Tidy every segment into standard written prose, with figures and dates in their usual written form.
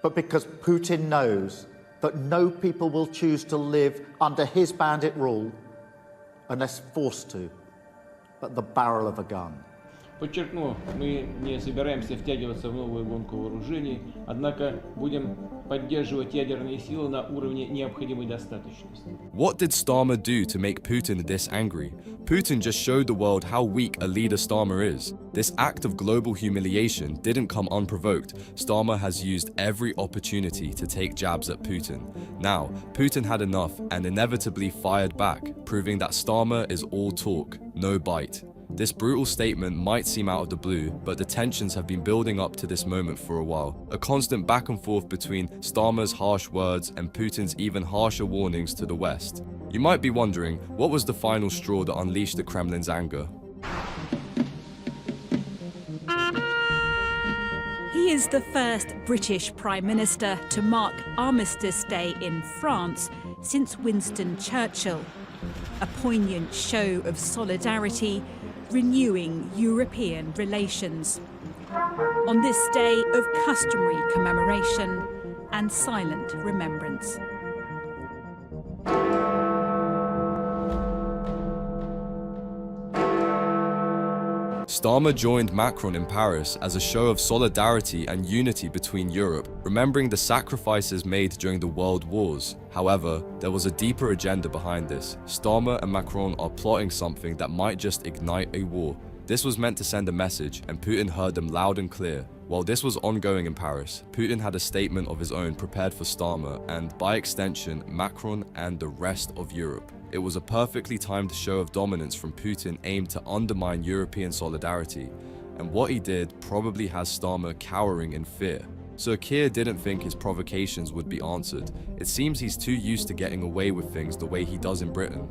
but because Putin knows that no people will choose to live under his bandit rule unless forced to, at the barrel of a gun. Подчеркну, мы не собираемся втягиваться в новую гонку вооружений, однако будем поддерживать ядерные силы на уровне необходимой достаточности. What did Starmer do to make Putin this angry? Putin just showed the world how weak a leader Starmer is. This act of global humiliation didn't come unprovoked. Starmer has used every opportunity to take jabs at Putin. Now, Putin had enough and inevitably fired back, proving that Starmer is all talk, no bite. This brutal statement might seem out of the blue, but the tensions have been building up to this moment for a while. A constant back and forth between Starmer's harsh words and Putin's even harsher warnings to the West. You might be wondering, what was the final straw that unleashed the Kremlin's anger? He is the first British Prime Minister to mark Armistice Day in France since Winston Churchill. A poignant show of solidarity, renewing European relations. On this day of customary commemoration and silent remembrance. Starmer joined Macron in Paris as a show of solidarity and unity between Europe, remembering the sacrifices made during the world wars. However, there was a deeper agenda behind this. Starmer and Macron are plotting something that might just ignite a war. This was meant to send a message, and Putin heard them loud and clear. While this was ongoing in Paris, Putin had a statement of his own prepared for Starmer and, by extension, Macron and the rest of Europe. It was a perfectly timed show of dominance from Putin aimed to undermine European solidarity, and what he did probably has Starmer cowering in fear. So Keir didn't think his provocations would be answered. It seems he's too used to getting away with things the way he does in Britain.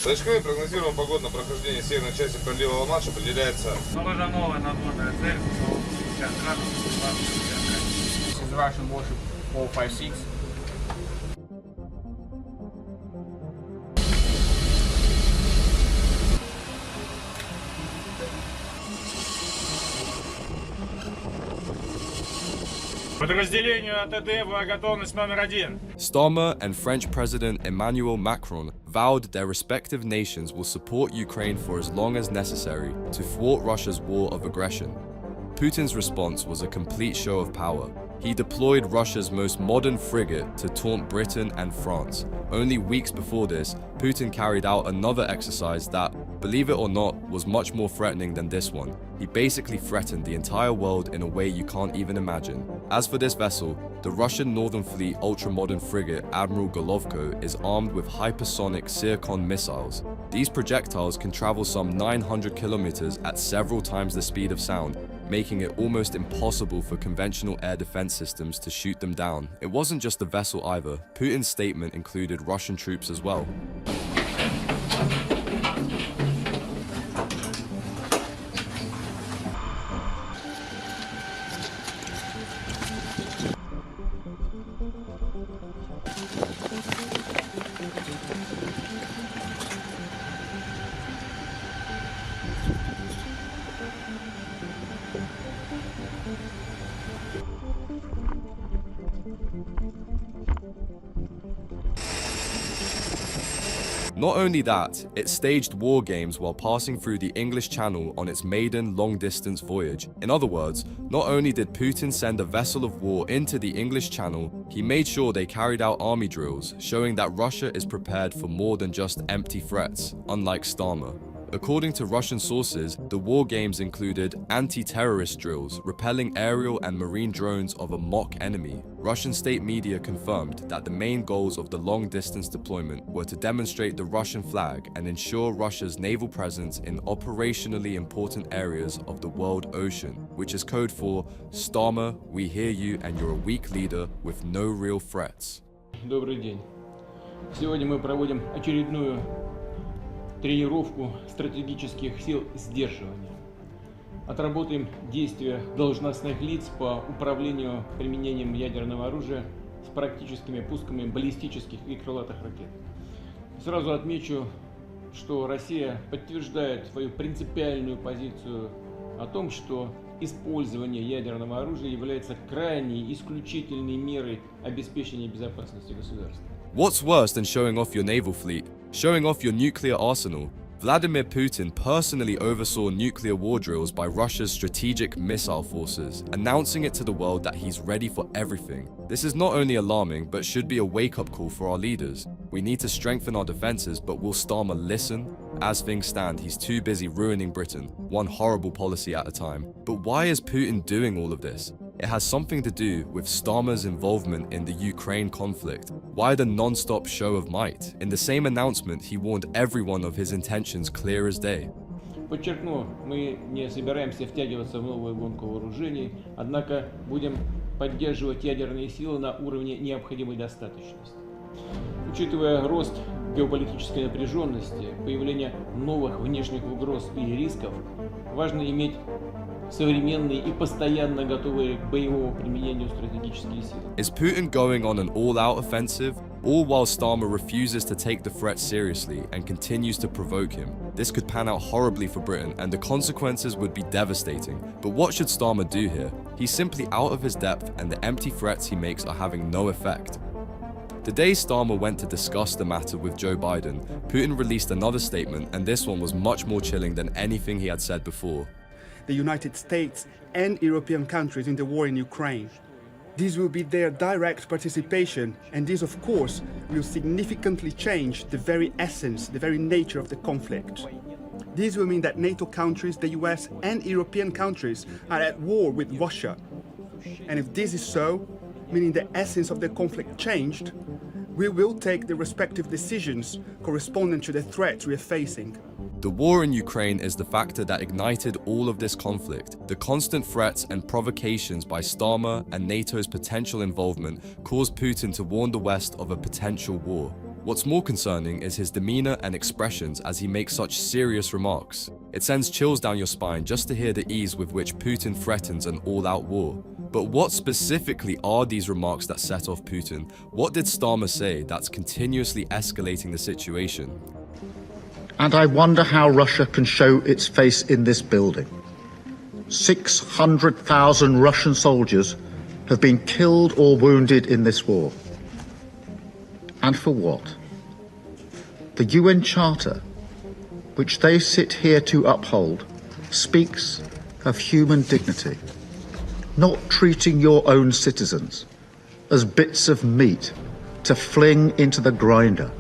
Точковым прогнозируем погодное прохождение северной части проливного марша определяется. Положа новая надводная цель, 50 градусов, 20. This is Russian warship 456. Подразделению АТД готовность номер 1. Starmer and French President Emmanuel Macron vowed their respective nations will support Ukraine for as long as necessary to thwart Russia's war of aggression. Putin's response was a complete show of power. He deployed Russia's most modern frigate to taunt Britain and France. Only weeks before this, Putin carried out another exercise that, believe it or not, was much more threatening than this one. He basically threatened the entire world in a way you can't even imagine. As for this vessel, the Russian Northern Fleet ultra-modern frigate Admiral Golovko is armed with hypersonic Zircon missiles. These projectiles can travel some 900 kilometers at several times the speed of sound, making it almost impossible for conventional air defense systems to shoot them down. It wasn't just the vessel either. Putin's statement included Russian troops as well. Not only that, it staged war games while passing through the English Channel on its maiden long-distance voyage. In other words, not only did Putin send a vessel of war into the English Channel, he made sure they carried out army drills, showing that Russia is prepared for more than just empty threats, unlike Starmer. According to Russian sources, the war games included anti-terrorist drills, repelling aerial and marine drones of a mock enemy. Russian state media confirmed that the main goals of the long-distance deployment were to demonstrate the Russian flag and ensure Russia's naval presence in operationally important areas of the world ocean, which is code for Starmer, we hear you and you're a weak leader with no real threats. Добрый день. Сегодня мы проводим очередную тренировку стратегических сил сдерживания. Отработаем действия должностных лиц по управлению применением ядерного оружия с практическими пусками баллистических и крылатых ракет. Сразу отмечу, что Россия подтверждает свою принципиальную позицию о том, что использование ядерного оружия является крайней, исключительной мерой обеспечения безопасности государства. What's worse than showing off your naval fleet, showing off your nuclear arsenal? Vladimir Putin personally oversaw nuclear war drills by Russia's strategic missile forces, announcing it to the world that he's ready for everything. This is not only alarming, but should be a wake-up call for our leaders. We need to strengthen our defenses, but will Starmer listen? As things stand, he's too busy ruining Britain, one horrible policy at a time. But why is Putin doing all of this? It has something to do with Starmer's involvement in the Ukraine conflict. Why the non-stop show of might? In the same announcement, he warned everyone of his intentions clear as day. Подчеркну, мы не собираемся втягиваться в новую гонку вооружений, однако будем поддерживать ядерные силы на уровне необходимой достаточности. Учитывая рост геополитической напряженности, появление новых внешних угроз и рисков, важно иметь современные и постоянно готовые к боевому применению стратегические силы. Is Putin going on an all-out offensive? All while Starmer refuses to take the threat seriously and continues to provoke him. This could pan out horribly for Britain and the consequences would be devastating. But what should Starmer do here? He's simply out of his depth and the empty threats he makes are having no effect. The day Starmer went to discuss the matter with Joe Biden, Putin released another statement, and this one was much more chilling than anything he had said before. The United States and European countries in the war in Ukraine. This will be their direct participation, and this, of course, will significantly change the very essence, the very nature of the conflict. This will mean that NATO countries, the US and European countries are at war with Russia. And if this is so, meaning the essence of the conflict changed, we will take the respective decisions corresponding to the threats we are facing. The war in Ukraine is the factor that ignited all of this conflict. The constant threats and provocations by Starmer and NATO's potential involvement caused Putin to warn the West of a potential war. What's more concerning is his demeanor and expressions as he makes such serious remarks. It sends chills down your spine just to hear the ease with which Putin threatens an all-out war. But what specifically are these remarks that set off Putin? What did Starmer say that's continuously escalating the situation? And I wonder how Russia can show its face in this building. 600,000 Russian soldiers have been killed or wounded in this war. And for what? The UN Charter, which they sit here to uphold, speaks of human dignity, not treating your own citizens as bits of meat to fling into the grinder.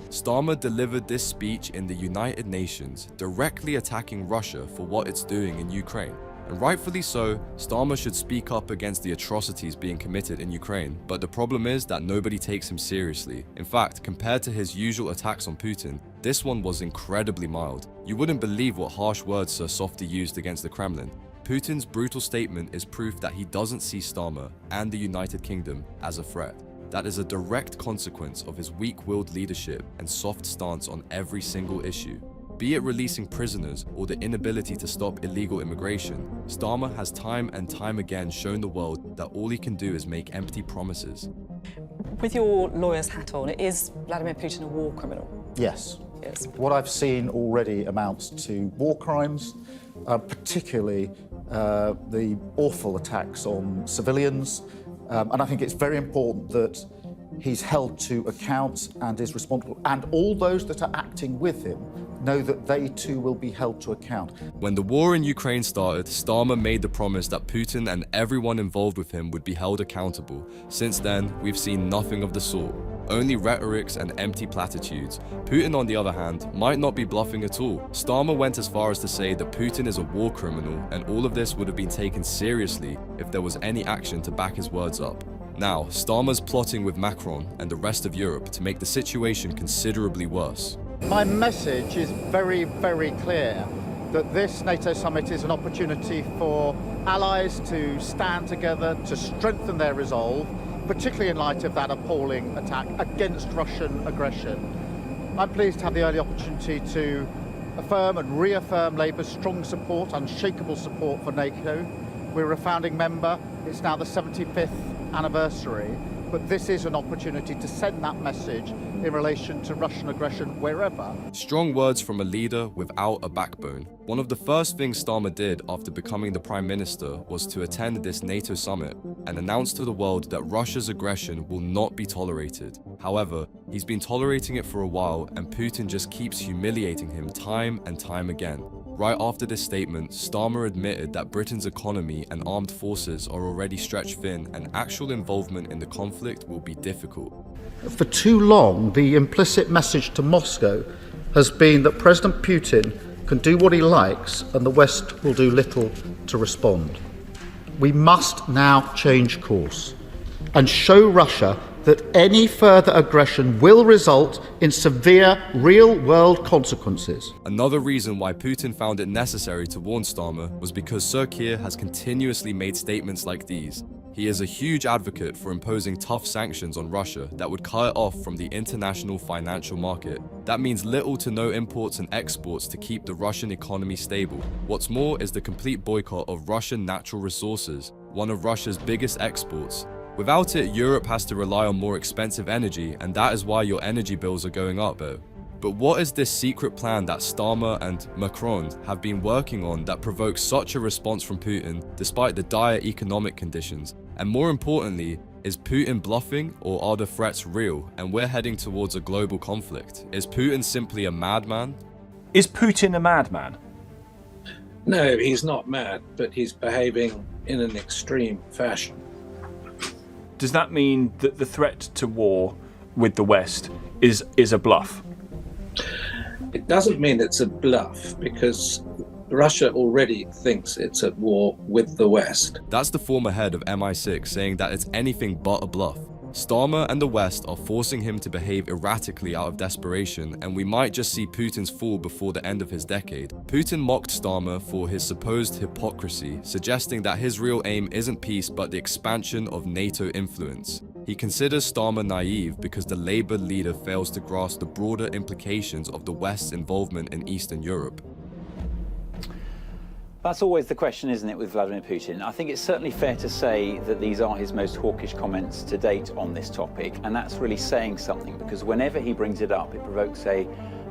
Starmer delivered this speech in the United Nations, directly attacking Russia for what it's doing in Ukraine. And rightfully so, Starmer should speak up against the atrocities being committed in Ukraine. But the problem is that nobody takes him seriously. In fact, compared to his usual attacks on Putin, this one was incredibly mild. You wouldn't believe what harsh words Sir Softy used against the Kremlin. Putin's brutal statement is proof that he doesn't see Starmer and the United Kingdom as a threat. That is a direct consequence of his weak-willed leadership and soft stance on every single issue. Be it releasing prisoners or the inability to stop illegal immigration, Starmer has time and time again shown the world that all he can do is make empty promises. With your lawyer's hat on, is Vladimir Putin a war criminal? Yes. Yes. What I've seen already amounts to war crimes, particularly the awful attacks on civilians. And I think it's very important that he's held to account and is responsible. And all those that are acting with him know that they too will be held to account. When the war in Ukraine started, Starmer made the promise that Putin and everyone involved with him would be held accountable. Since then, we've seen nothing of the sort. Only rhetorics and empty platitudes. Putin, on the other hand, might not be bluffing at all. Starmer went as far as to say that Putin is a war criminal, and all of this would have been taken seriously if there was any action to back his words up. Now, Starmer's plotting with Macron and the rest of Europe to make the situation considerably worse. My message is very, very clear that this NATO summit is an opportunity for allies to stand together, to strengthen their resolve, particularly in light of that appalling attack against Russian aggression. I'm pleased to have the early opportunity to affirm and reaffirm Labour's strong support, unshakable support for NATO. We're a founding member. It's now the 75th anniversary. but this is an opportunity to send that message in relation to Russian aggression wherever. Strong words from a leader without a backbone. One of the first things Starmer did after becoming the Prime Minister was to attend this NATO summit and announce to the world that Russia's aggression will not be tolerated. However, he's been tolerating it for a while, and Putin just keeps humiliating him time and time again. Right after this statement, Starmer admitted that Britain's economy and armed forces are already stretched thin, and actual involvement in the conflict will be difficult. For too long, the implicit message to Moscow has been that President Putin can do what he likes and the West will do little to respond. We must now change course and show Russia that any further aggression will result in severe real-world consequences. Another reason why Putin found it necessary to warn Starmer was because Sir Keir has continuously made statements like these. He is a huge advocate for imposing tough sanctions on Russia that would cut it off from the international financial market. That means little to no imports and exports to keep the Russian economy stable. What's more is the complete boycott of Russian natural resources, one of Russia's biggest exports. Without it, Europe has to rely on more expensive energy, and that is why your energy bills are going up, though. But what is this secret plan that Starmer and Macron have been working on that provokes such a response from Putin despite the dire economic conditions? And more importantly, is Putin bluffing, or are the threats real and we're heading towards a global conflict? Is Putin simply a madman? Is Putin a madman? No, he's not mad, but he's behaving in an extreme fashion. Does that mean that the threat to war with the West is a bluff? It doesn't mean it's a bluff, because Russia already thinks it's at war with the West. That's the former head of MI6 saying that it's anything but a bluff. Starmer and the West are forcing him to behave erratically out of desperation, and we might just see Putin's fall before the end of his decade. Putin mocked Starmer for his supposed hypocrisy, suggesting that his real aim isn't peace but the expansion of NATO influence. He considers Starmer naive because the Labour leader fails to grasp the broader implications of the West's involvement in Eastern Europe. That's always the question, isn't it, with Vladimir Putin? I think it's certainly fair to say that these are his most hawkish comments to date on this topic, and that's really saying something, because whenever he brings it up, it provokes a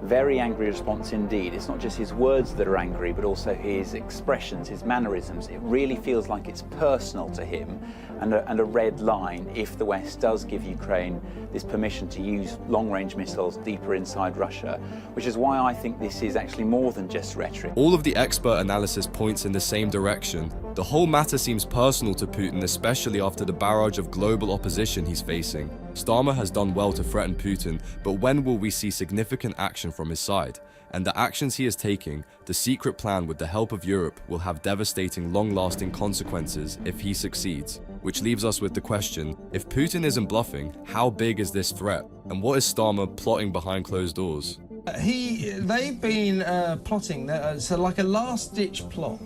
very angry response indeed. It's not just his words that are angry, but also his expressions, his mannerisms. It really feels like it's personal to him, and a red line if the West does give Ukraine this permission to use long-range missiles deeper inside Russia, which is why I think this is actually more than just rhetoric. All of the expert analysis points in the same direction. The whole matter seems personal to Putin, especially after the barrage of global opposition he's facing. Starmer has done well to threaten Putin, but when will we see significant action from his side? And the actions he is taking, the secret plan with the help of Europe, will have devastating, long-lasting consequences if he succeeds. Which leaves us with the question, if Putin isn't bluffing, how big is this threat? And what is Starmer plotting behind closed doors? They've been plotting, so like a last-ditch plot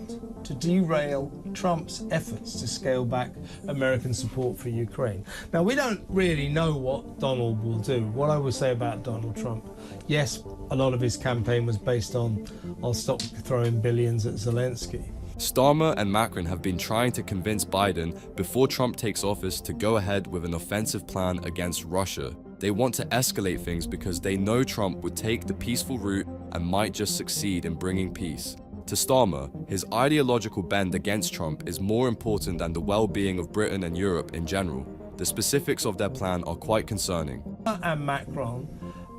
to derail Trump's efforts to scale back American support for Ukraine. Now, we don't really know what Donald will do. What I would say about Donald Trump, yes, a lot of his campaign was based on, I'll stop throwing billions at Zelensky. Starmer and Macron have been trying to convince Biden before Trump takes office to go ahead with an offensive plan against Russia. They want to escalate things because they know Trump would take the peaceful route and might just succeed in bringing peace. To Starmer, his ideological bend against Trump is more important than the well-being of Britain and Europe in general. The specifics of their plan are quite concerning. And Macron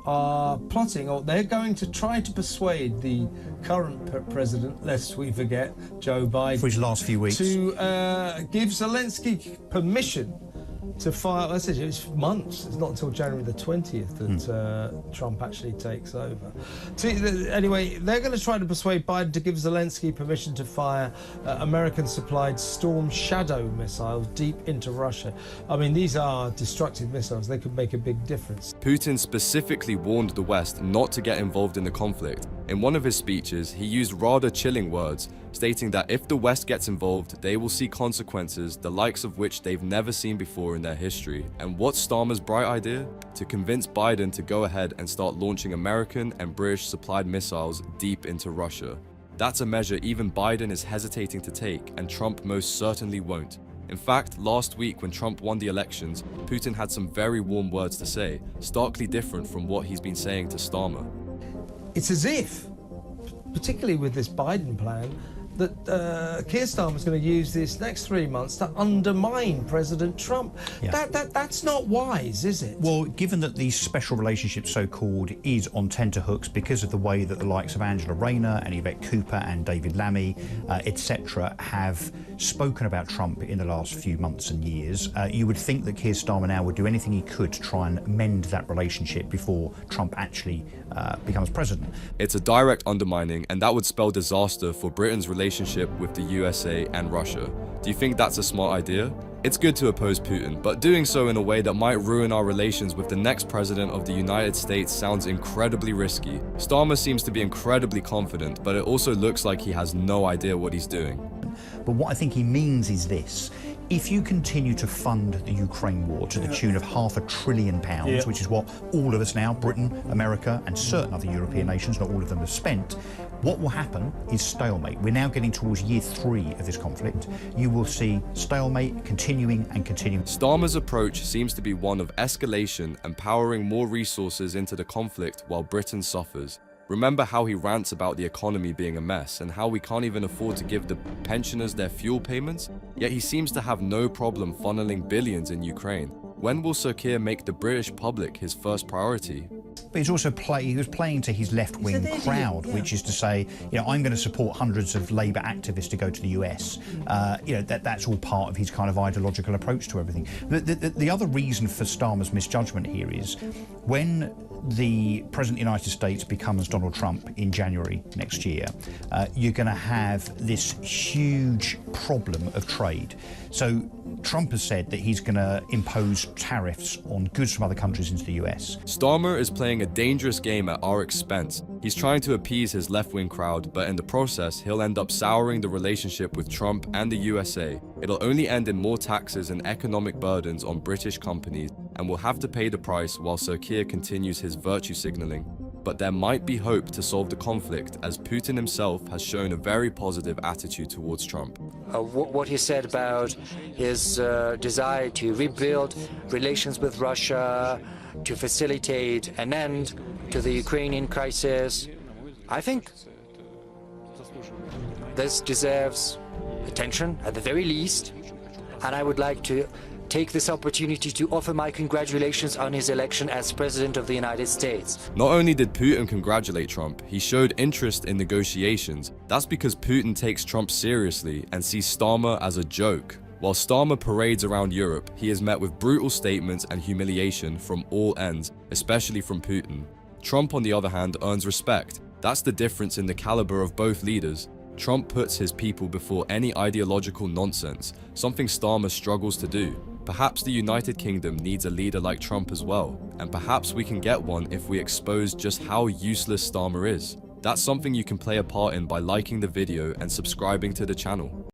are plotting, or they're going to try to persuade the current president, lest we forget, Joe Biden, for his last few weeks, to give Zelensky permission to fire. I said it's months. It's not until January the 20th that Trump actually takes over. Anyway, they're going to try to persuade Biden to give Zelensky permission to fire American-supplied Storm Shadow missiles deep into Russia. I mean, these are destructive missiles. They could make a big difference. Putin specifically warned the West not to get involved in the conflict. In one of his speeches, he used rather chilling words, stating that if the West gets involved, they will see consequences the likes of which they've never seen before in their history. And what's Starmer's bright idea? To convince Biden to go ahead and start launching American and British supplied missiles deep into Russia. That's a measure even Biden is hesitating to take, and Trump most certainly won't. In fact, last week when Trump won the elections, Putin had some very warm words to say, starkly different from what he's been saying to Starmer. It's as if, particularly with this Biden plan, that Keir Starmer's going to use this next 3 months to undermine President Trump. Yeah. That's not wise, is it? Well, given that the special relationship, so-called, is on tenterhooks because of the way that the likes of Angela Rayner and Yvette Cooper and David Lammy, etc., have spoken about Trump in the last few months and years, you would think that Keir Starmer now would do anything he could to try and mend that relationship before Trump actually becomes president. It's a direct undermining, and that would spell disaster for Britain's relationship with the USA and Russia. Do you think that's a smart idea? It's good to oppose Putin, but doing so in a way that might ruin our relations with the next president of the United States sounds incredibly risky. Starmer seems to be incredibly confident, but it also looks like he has no idea what he's doing. But what I think he means is this. If you continue to fund the Ukraine war to the tune of £500 billion, which is what all of us now, Britain, America, and certain other European nations, not all of them, have spent, what will happen is stalemate. We're now getting towards year 3 of this conflict. You will see stalemate continuing and continuing. Starmer's approach seems to be one of escalation and powering more resources into the conflict while Britain suffers. Remember how he rants about the economy being a mess and how we can't even afford to give the pensioners their fuel payments? Yet he seems to have no problem funneling billions in Ukraine. When will Sir Keir make the British public his first priority? But he's also he was playing to his left-wing crowd, which is to say, I'm going to support hundreds of Labour activists to go to the US. That's all part of his kind of ideological approach to everything. The other reason for Starmer's misjudgment here is when the President of the United States becomes Donald Trump in January next year, you're going to have this huge problem of trade. So Trump has said that he's going to impose tariffs on goods from other countries into the US. Starmer is playing a dangerous game at our expense. He's trying to appease his left-wing crowd, but in the process, he'll end up souring the relationship with Trump and the USA. It'll only end in more taxes and economic burdens on British companies, and we'll have to pay the price while Sir Keir continues his virtue signaling. But there might be hope to solve the conflict, as Putin himself has shown a very positive attitude towards Trump. What he said about his desire to rebuild relations with Russia, to facilitate an end to the Ukrainian crisis, I think this deserves attention at the very least, and I would like to take this opportunity to offer my congratulations on his election as President of the United States. Not only did Putin congratulate Trump, he showed interest in negotiations. That's because Putin takes Trump seriously and sees Starmer as a joke. While Starmer parades around Europe, he is met with brutal statements and humiliation from all ends, especially from Putin. Trump, on the other hand, earns respect. That's the difference in the caliber of both leaders. Trump puts his people before any ideological nonsense, something Starmer struggles to do. Perhaps the United Kingdom needs a leader like Trump as well, and perhaps we can get one if we expose just how useless Starmer is. That's something you can play a part in by liking the video and subscribing to the channel.